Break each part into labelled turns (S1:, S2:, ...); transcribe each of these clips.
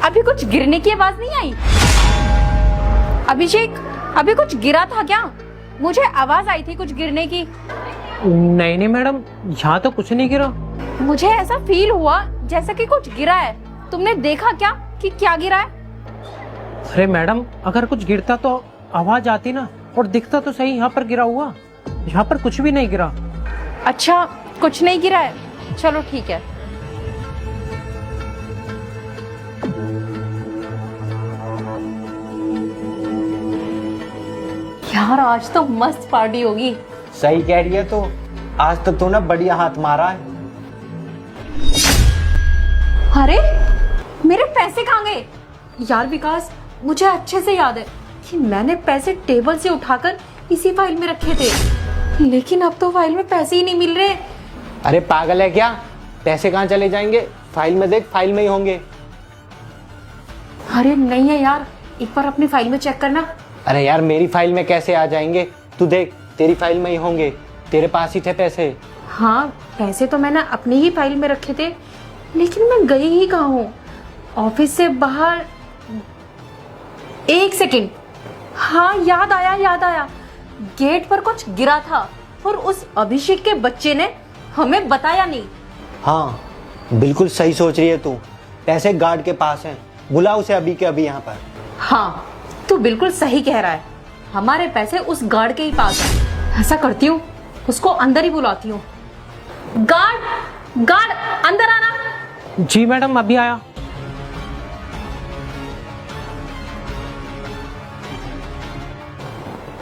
S1: अभी कुछ गिरने की आवाज नहीं आई? अभिषेक, अभी कुछ गिरा था क्या? मुझे आवाज आई थी कुछ गिरने की।
S2: नहीं नहीं मैडम, यहाँ तो कुछ नहीं गिरा।
S1: मुझे ऐसा फील हुआ जैसा कि कुछ गिरा है। तुमने देखा क्या कि क्या गिरा है?
S2: अरे मैडम, अगर कुछ गिरता तो आवाज आती ना, और दिखता तो सही यहाँ पर गिरा हुआ। यहाँ पर कुछ भी नहीं गिरा।
S1: अच्छा, कुछ नहीं गिरा है, चलो ठीक है। यार आज तो मस्त पार्टी होगी।
S3: सही कह रही है। तो आज तो तूने बढ़िया हाथ मारा है।
S1: अरे मेरे पैसे कहाँ गए? यार विकास, मुझे अच्छे से याद है कि मैंने पैसे टेबल से उठाकर इसी फाइल में रखे थे, लेकिन अब तो फाइल में पैसे ही नहीं मिल रहे।
S3: अरे पागल है क्या? पैसे कहाँ चले जाएंगे? फाइल में देख, फाइल में ही होंगे।
S1: अरे नहीं है यार, एक बार अपनी फाइल में चेक करना।
S3: अरे यार, मेरी फाइल में कैसे आ जाएंगे? तू देख, तेरी फाइल में ही होंगे। तेरे पास ही थे पैसे।
S1: हाँ, पैसे तो मैंने अपनी ही फाइल में रखे थे, लेकिन मैं गई ही कहाँ हूँ? ऑफिस से बाहर। एक सेकंड, हाँ याद आया, गेट पर कुछ गिरा था और उस अभिषेक के बच्चे ने हमें बताया नहीं।
S3: हाँ, बिल्कुल सही सोच रही है तू। पैसे गार्ड के पास हैं, बुला उसे अभी के अभी यहाँ पर।
S1: हाँ, तू बिल्कुल सही कह रहा है, हमारे पैसे उस गार्ड के ही पास हैं। ऐसा करती हूँ, उसको अंदर ही बुलाती हूँ। गार्ड, अंदर आना।
S2: जी मैडम, अभी आया।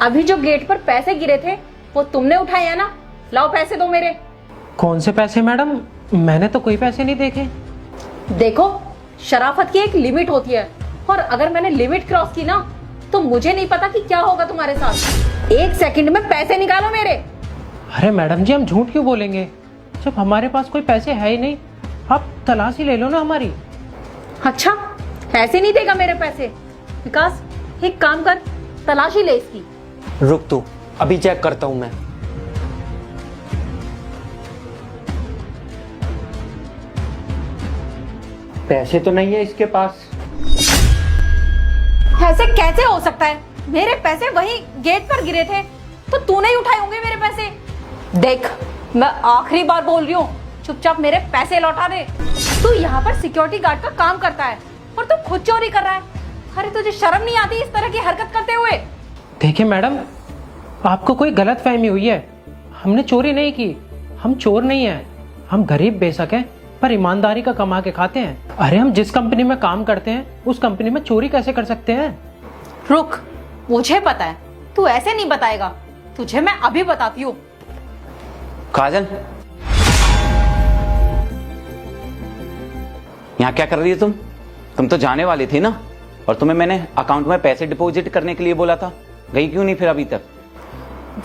S1: अभी जो गेट पर पैसे गिरे थे वो तुमने उठाए है ना? लाओ पैसे दो मेरे।
S2: कौन से पैसे मैडम? मैंने तो कोई पैसे नहीं देखे।
S1: देखो, शराफत की एक लिमिट होती है, और अगर मैंने लिमिट क्रॉस की ना तो मुझे नहीं पता कि क्या होगा तुम्हारे साथ। एक सेकंड में पैसे निकालो मेरे।
S2: अरे मैडम जी, हम झूठ क्यों बोलेंगे जब हमारे पास कोई पैसे है ही नहीं। आप तलाशी ले लो ना हमारी।
S1: अच्छा, ऐसे नहीं देगा मेरे पैसे? विकास, एक काम कर, तलाशी ले इसकी।
S3: रुक तू, अभी चेक करता हूँ मैं। पैसे तो नहीं है इसके पास।
S1: ऐसे कैसे हो सकता है? मेरे पैसे वही गेट पर गिरे थे, तो तूने ही उठाए होंगे मेरे पैसे। देख, मैं आखिरी बार बोल रही हूँ, चुपचाप मेरे पैसे लौटा दे। तू यहाँ पर सिक्योरिटी गार्ड का काम करता है और तू खुद चोरी कर रहा है। अरे तुझे शर्म नहीं आती इस तरह की हरकत करते हुए?
S2: देखिए मैडम, आपको कोई गलत फहमी हुई है। हमने चोरी नहीं की, हम चोर नहीं हैं। हम गरीब बेशक हैं, पर ईमानदारी का कमा के खाते हैं। अरे हम जिस कंपनी में काम करते हैं उस कंपनी में चोरी कैसे कर सकते हैं?
S1: रुक, मुझे पता है, तू ऐसे नहीं बताएगा। तुझे मैं अभी बताती हूँ।
S4: काजल, यहाँ क्या कर रही है तुम? तुम तो जाने वाली थी ना, और तुम्हें मैंने अकाउंट में पैसे डिपॉजिट करने के लिए बोला था। गई क्यों नहीं फिर अभी तक?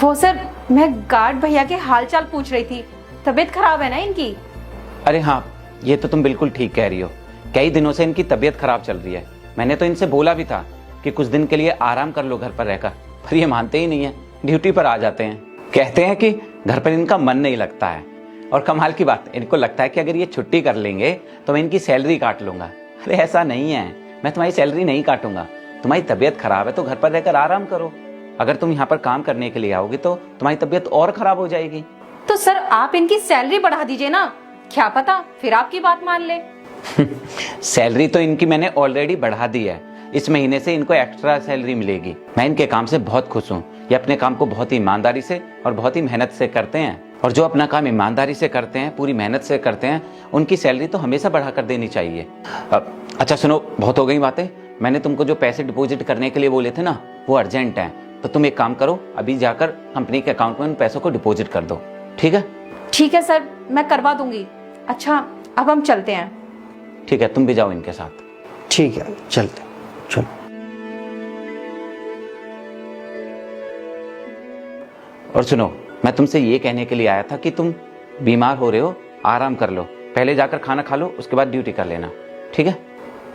S1: वो सर, मैं गार्ड भैया के हालचाल पूछ रही थी। तबीयत खराब है ना इनकी।
S4: अरे हाँ, ये तो तुम बिल्कुल ठीक कह रही हो। कई दिनों से इनकी तबीयत खराब चल रही है। मैंने तो इनसे बोला भी था कि कुछ दिन के लिए आराम कर लो घर पर रहकर, पर ये मानते ही नहीं है। ड्यूटी पर आ जाते हैं, कहते हैं कि घर पर इनका मन नहीं लगता है। और कमाल की बात, इनको लगता है कि अगर ये छुट्टी कर लेंगे तो मैं इनकी सैलरी काट लूंगा। अरे ऐसा नहीं है, मैं तुम्हारी सैलरी नहीं काटूंगा। तुम्हारी तबीयत खराब है तो घर पर रहकर आराम करो। अगर तुम यहाँ पर काम करने के लिए आओगी तो तुम्हारी तबीयत और खराब हो जाएगी।
S1: तो सर, आप इनकी सैलरी बढ़ा दीजिए ना, क्या पता फिर आपकी बात मान ले।
S4: सैलरी तो इनकी मैंने ऑलरेडी बढ़ा दी है। इस महीने से इनको एक्स्ट्रा सैलरी मिलेगी। मैं इनके काम से बहुत खुश हूँ। ये अपने काम को बहुत ही ईमानदारी से और बहुत ही मेहनत से करते हैं, और जो अपना काम ईमानदारी से करते हैं, पूरी मेहनत से करते हैं, उनकी सैलरी तो हमेशा बढ़ाकर देनी चाहिए। अच्छा सुनो, बहुत हो गई बातें। मैंने तुमको जो पैसे डिपॉजिट करने के लिए बोले थे ना, वो अर्जेंट हैं। तो तुम एक काम करो, अभी जाकर कंपनी के अकाउंट में उन पैसों को डिपॉजिट कर दो। ठीक है?
S1: ठीक है सर, मैं करवा दूंगी। अच्छा, अब हम चलते हैं।
S4: ठीक है, तुम भी जाओ इनके साथ।
S3: ठीक है, चलते चलो।
S4: और सुनो, मैं तुमसे ये कहने के लिए आया था कि तुम बीमार हो रहे हो, आराम कर लो। पहले जाकर खाना खा लो, उसके बाद ड्यूटी कर लेना। ठीक है?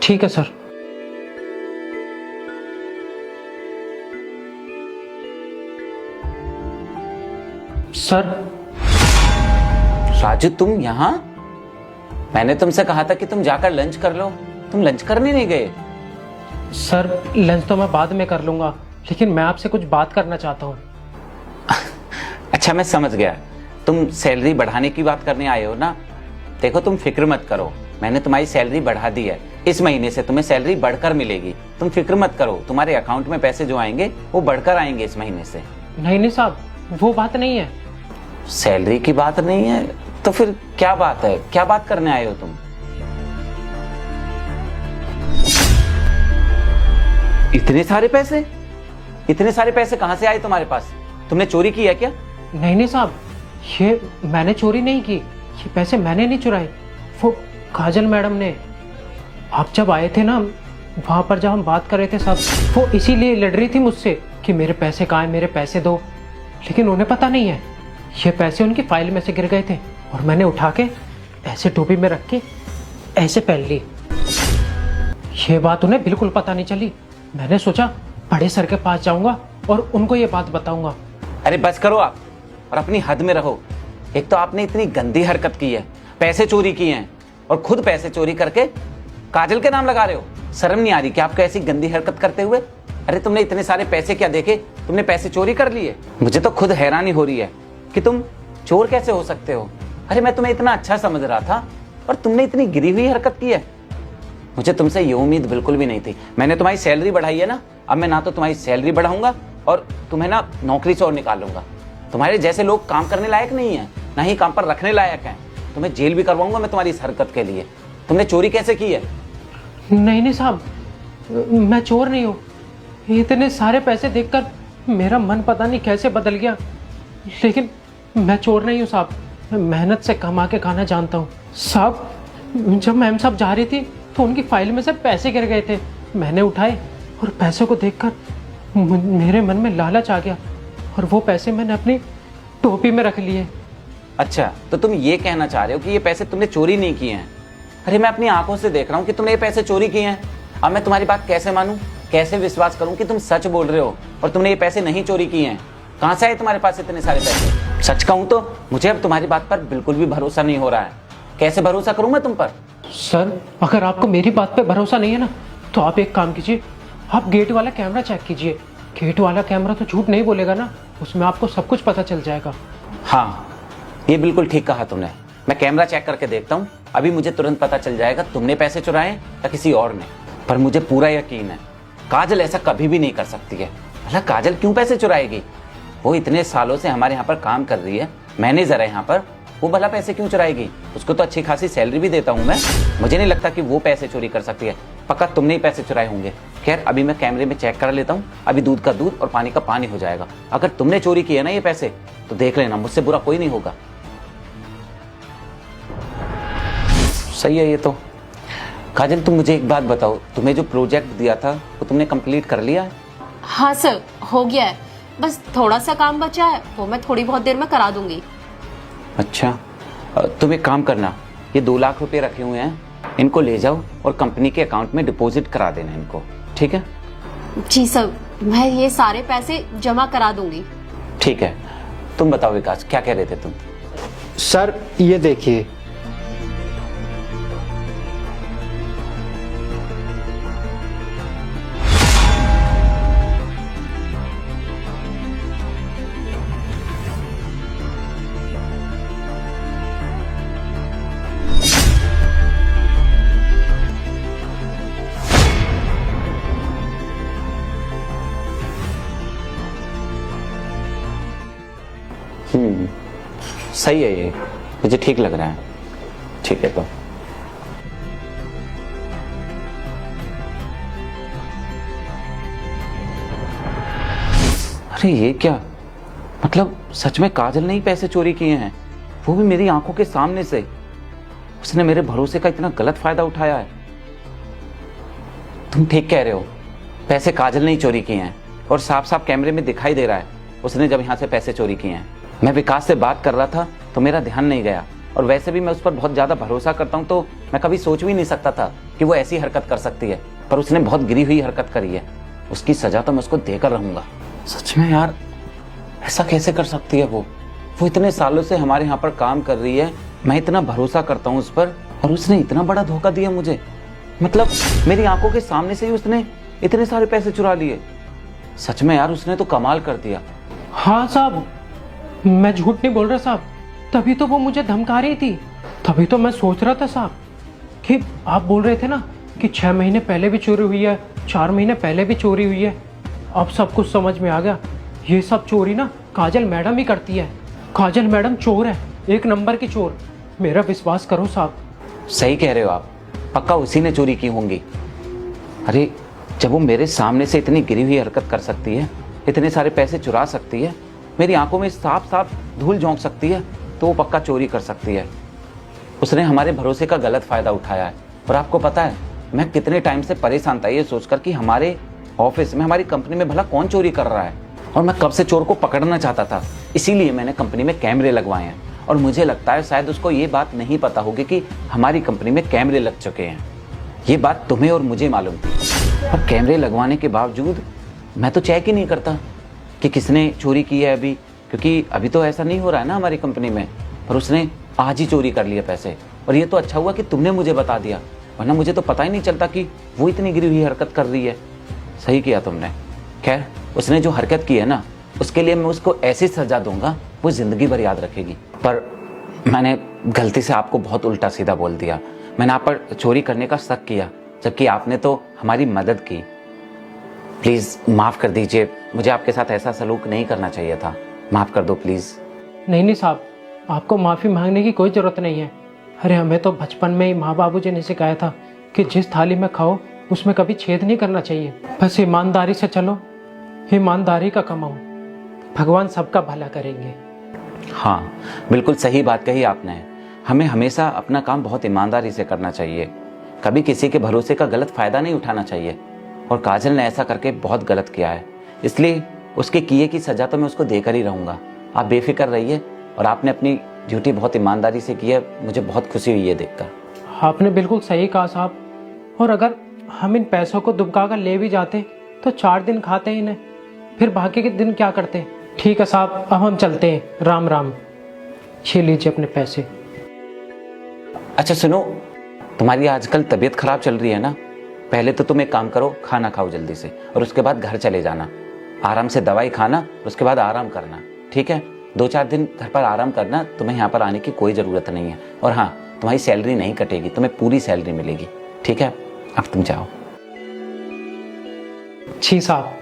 S2: ठीक है सर। सर,
S4: राजू, तुम यहाँ? मैंने तुमसे कहा था कि तुम जाकर लंच कर लो। तुम लंच करने नहीं गए?
S2: सर लंच तो मैं बाद में कर लूंगा, लेकिन मैं आपसे कुछ बात करना चाहता हूँ।
S4: अच्छा मैं समझ गया, तुम सैलरी बढ़ाने की बात करने आए हो ना। देखो तुम फिक्र मत करो, मैंने तुम्हारी सैलरी बढ़ा दी है। इस महीने से तुम्हें सैलरी बढ़कर मिलेगी, तुम फिक्र मत करो। तुम्हारे अकाउंट में पैसे जो आएंगे वो बढ़कर आएंगे इस महीने से।
S2: नहीं साहब, वो बात नहीं है।
S4: सैलरी की बात नहीं है तो फिर क्या बात है? क्या बात करने आए हो तुम? इतने सारे पैसे? इतने सारे पैसे कहां से आए तुम्हारे पास? तुमने चोरी की है क्या?
S2: नहीं साहब, ये मैंने चोरी नहीं की, ये पैसे मैंने नहीं चुराए, वो काजल मैडम ने। आप जब आए थे ना वहां पर, जब हम बात कर रहे थे सब, वो इसीलिए लड़ रही थी मुझसे कि मेरे पैसे कहाँ हैं, मेरे पैसे दो। लेकिन उन्हें पता नहीं है ये पैसे उनकी फाइल में से गिर गए थे और मैंने उठा के ऐसे टोपी में रख के ऐसे पहन ली। ये बात उन्हें बिल्कुल पता नहीं चली। मैंने सोचा बड़े सर के पास जाऊंगा और उनको ये बात बताऊंगा।
S4: अरे बस करो आप और अपनी हद में रहो। एक तो आपने इतनी गंदी हरकत की है, पैसे चोरी किए हैं और खुद पैसे चोरी करके काजल के नाम लगा रहे हो। शर्म नहीं आ रही कि आपको ऐसी गंदी हरकत करते हुए? अरे तुमने इतने सारे पैसे क्या देखे, तुमने पैसे चोरी कर लिए। मुझे तो खुद हैरानी हो रही है कि तुम चोर कैसे हो सकते हो। अरे मैं तुम्हें इतना अच्छा समझ रहा था और तुमने इतनी गिरी हुई हरकत की है। मुझे तुमसे ये उम्मीद बिल्कुल भी नहीं थी। मैंने तुम्हारी सैलरी बढ़ाई है ना, अब मैं ना तो तुम्हारी सैलरी बढ़ाऊंगा और तुम्हें ना नौकरी से और निकालूंगा। तुम्हारे जैसे लोग काम करने लायक नहीं है, ना ही काम पर रखने लायक हैं। तुम्हें जेल भी करवाऊंगा मैं तुम्हारी इस हरकत के लिए। तुमने चोरी कैसे की है?
S2: नहीं साहब, मैं चोर नहीं हूँ। इतने सारे पैसे देखकर मेरा मन पता नहीं कैसे बदल गया। लेकिन मैं चोर नहीं हूँ साहब, मैं मेहनत से कमा के खाना जानता हूँ। साहब जब मैम साहब जा रही थी तो उनकी फाइल में से पैसे गिर गए थे, मैंने उठाए और पैसों को देखकर मेरे मन में लालच आ गया और वो पैसे मैंने अपनी टोपी में रख लिए।
S4: अच्छा तो तुम ये कहना चाह रहे हो कि ये पैसे तुमने चोरी नहीं किए हैं? अरे मैं अपनी आंखों से देख रहा हूँ कि तुमने ये पैसे चोरी किए हैं। अब मैं तुम्हारी बात कैसे मानूं, कैसे विश्वास करूं कि तुम सच बोल रहे हो और तुमने ये पैसे नहीं चोरी किए हैं? कहां से आए तुम्हारे पास इतने सारे पैसे? सच कहूं तो मुझे अब तुम्हारी बात पर बिल्कुल भी भरोसा नहीं हो रहा है। कैसे भरोसा करूं मैं तुम पर?
S2: सर अगर आपको मेरी बात पे भरोसा नहीं है ना, तो आप एक काम कीजिए, आप गेट वाला कैमरा चेक कीजिए। गेट वाला कैमरा तो झूठ नहीं बोलेगा ना, उसमें आपको सब कुछ पता चल जाएगा।
S4: हाँ ये बिल्कुल ठीक कहा तुमने। मैं कैमरा चेक करके देखता हूँ, अभी मुझे तुरंत पता चल जाएगा तुमने पैसे चुराए या किसी और ने। पर मुझे पूरा यकीन है काजल ऐसा कभी भी नहीं कर सकती है। भला काजल क्यों पैसे चुराएगी? वो इतने सालों से हमारे यहाँ पर काम कर रही है, मैनेजर है यहाँ पर, वो भला पैसे क्यों चुराएगी? उसको तो अच्छी खासी सैलरी भी देता हूँ मैं। मुझे नहीं लगता कि वो पैसे चोरी कर सकती है। पक्का तुमने ही पैसे चुराए होंगे। खैर अभी मैं कैमरे में चेक कर लेता हूँ, अभी दूध का दूध और पानी का पानी हो जाएगा। अगर तुमने चोरी किया ना ये पैसे तो देख लेना, मुझसे बुरा कोई नहीं होगा। सही है ये तो। काजल तुम मुझे एक बात बताओ, तुम्हें जो प्रोजेक्ट दिया था वो तुमने कंप्लीट कर लिया है?
S5: हाँ सर, हो गया है, बस थोड़ा सा काम बचा है, वो मैं थोड़ी बहुत देर में करा दूंगी।
S4: अच्छा तुम एक काम करना, ये 2 लाख रुपए रखे हुए हैं, इनको ले जाओ और कंपनी के अकाउंट में डिपॉजिट करा देना इनको, ठीक है?
S5: जी सर, मैं ये सारे पैसे जमा करा दूंगी।
S4: ठीक है। तुम बताओ विकास, क्या कह रहे थे तुम?
S3: सर ये देखिए,
S4: सही है ये, मुझे ठीक लग रहा है। ठीक है तो अरे ये क्या, मतलब सच में काजल ने ही पैसे चोरी किए हैं, वो भी मेरी आंखों के सामने से। उसने मेरे भरोसे का इतना गलत फायदा उठाया है। तुम ठीक कह रहे हो, पैसे काजल ने ही चोरी किए हैं और साफ साफ कैमरे में दिखाई दे रहा है उसने जब यहाँ से पैसे चोरी किए हैं। मैं विकास से बात कर रहा था तो मेरा ध्यान नहीं गया, और वैसे भी मैं उस पर बहुत ज्यादा भरोसा करता हूँ, तो मैं कभी सोच भी नहीं सकता था कि वो ऐसी हरकत कर सकती है। पर उसने बहुत गिरी हुई हरकत करी है, उसकी सजा तो मैं उसको देकर रहूंगा। सच में यार, ऐसा कैसे कर सकती है वो इतने सालों से हमारे यहाँ पर काम कर रही है, मैं इतना भरोसा करता हूँ उस पर, और उसने इतना बड़ा धोखा दिया मुझे। मतलब मेरी आंखों के सामने से ही उसने इतने सारे पैसे चुरा लिए। सच में यार उसने तो कमाल कर दिया।
S2: हाँ साहब, मैं झूठ नहीं बोल रहा साहब, तभी तो वो मुझे धमका रही थी। तभी तो मैं सोच रहा था साहब कि आप बोल रहे थे ना कि 6 महीने पहले भी चोरी हुई है, 4 महीने पहले भी चोरी हुई है। अब सब कुछ समझ में आ गया। ये सब चोरी ना काजल मैडम ही करती है। काजल मैडम चोर है, 1 नंबर की चोर। मेरा विश्वास करो साहब।
S4: सही कह रहे हो आप, पक्का उसी ने चोरी की होंगी। अरे जब वो मेरे सामने से इतनी गिरी हुई हरकत कर सकती है, इतने सारे पैसे चुरा सकती है, मेरी आंखों में साफ साफ धूल झोंक सकती है, तो वो पक्का चोरी कर सकती है। उसने हमारे भरोसे का गलत फायदा उठाया है। और आपको पता है मैं कितने टाइम से परेशान था ये सोचकर कि हमारे ऑफिस में, हमारी कंपनी में भला कौन चोरी कर रहा है। और मैं कब से चोर को पकड़ना चाहता था, इसीलिए मैंने कंपनी में कैमरे लगवाए हैं। और मुझे लगता है शायद उसको ये बात नहीं पता होगी कि हमारी कंपनी में कैमरे लग चुके हैं। ये बात तुम्हें और मुझे मालूम थी, और कैमरे लगवाने के बावजूद मैं तो चेक ही नहीं करता कि किसने चोरी की है अभी, क्योंकि अभी तो ऐसा नहीं हो रहा है ना हमारी कंपनी में। पर उसने आज ही चोरी कर लिए पैसे। और ये तो अच्छा हुआ कि तुमने मुझे बता दिया, वरना मुझे तो पता ही नहीं चलता कि वो इतनी गिरी हुई हरकत कर रही है। सही किया तुमने। खैर उसने जो हरकत की है ना, उसके लिए मैं उसको ऐसी सजा दूंगा वो जिंदगी भर याद रखेगी। पर मैंने गलती से आपको बहुत उल्टा सीधा बोल दिया। मैंने आप पर चोरी करने का शक किया, जबकि आपने तो हमारी मदद की। प्लीज़ माफ़ कर दीजिए, मुझे आपके साथ ऐसा सलूक नहीं करना चाहिए था। माफ़ कर दो प्लीज़।
S2: नहीं साहब, आपको माफ़ी मांगने की कोई ज़रूरत नहीं है। अरे हमें तो बचपन में ही माँ बाबूजी ने सिखाया था कि जिस थाली में खाओ उसमें कभी छेद नहीं करना चाहिए। बस ईमानदारी से चलो, ईमानदारी का कमाओ, भगवान सबका भला करेंगे।
S4: हाँ बिल्कुल सही बात कही आपने। हमें हमेशा अपना काम बहुत ईमानदारी से करना चाहिए, कभी किसी के भरोसे का गलत फ़ायदा नहीं उठाना चाहिए। और काजल ने ऐसा करके बहुत गलत किया है, इसलिए उसके किए की सज़ा तो मैं उसको देकर ही रहूँगा। आप बेफिक्र रहिए। और आपने अपनी ड्यूटी बहुत ईमानदारी से की है, मुझे बहुत खुशी हुई है देखकर।
S2: आपने बिल्कुल सही कहा साहब। और अगर हम इन पैसों को दुबका कर ले भी जाते तो 4 दिन खाते इन्हें, फिर बाकी के दिन क्या करते। ठीक है साहब, अब हम चलते हैं। राम राम। छे लीजिए अपने पैसे।
S4: अच्छा सुनो, तुम्हारी आजकल तबीयत खराब चल रही है ना, पहले तो तुम एक काम करो, खाना खाओ जल्दी से, और उसके बाद घर चले जाना। आराम से दवाई खाना, उसके बाद आराम करना, ठीक है। 2-4 दिन घर पर आराम करना, तुम्हें यहाँ पर आने की कोई ज़रूरत नहीं है। और हाँ, तुम्हारी सैलरी नहीं कटेगी, तुम्हें पूरी सैलरी मिलेगी, ठीक है। अब तुम जाओ।
S2: जी साहब।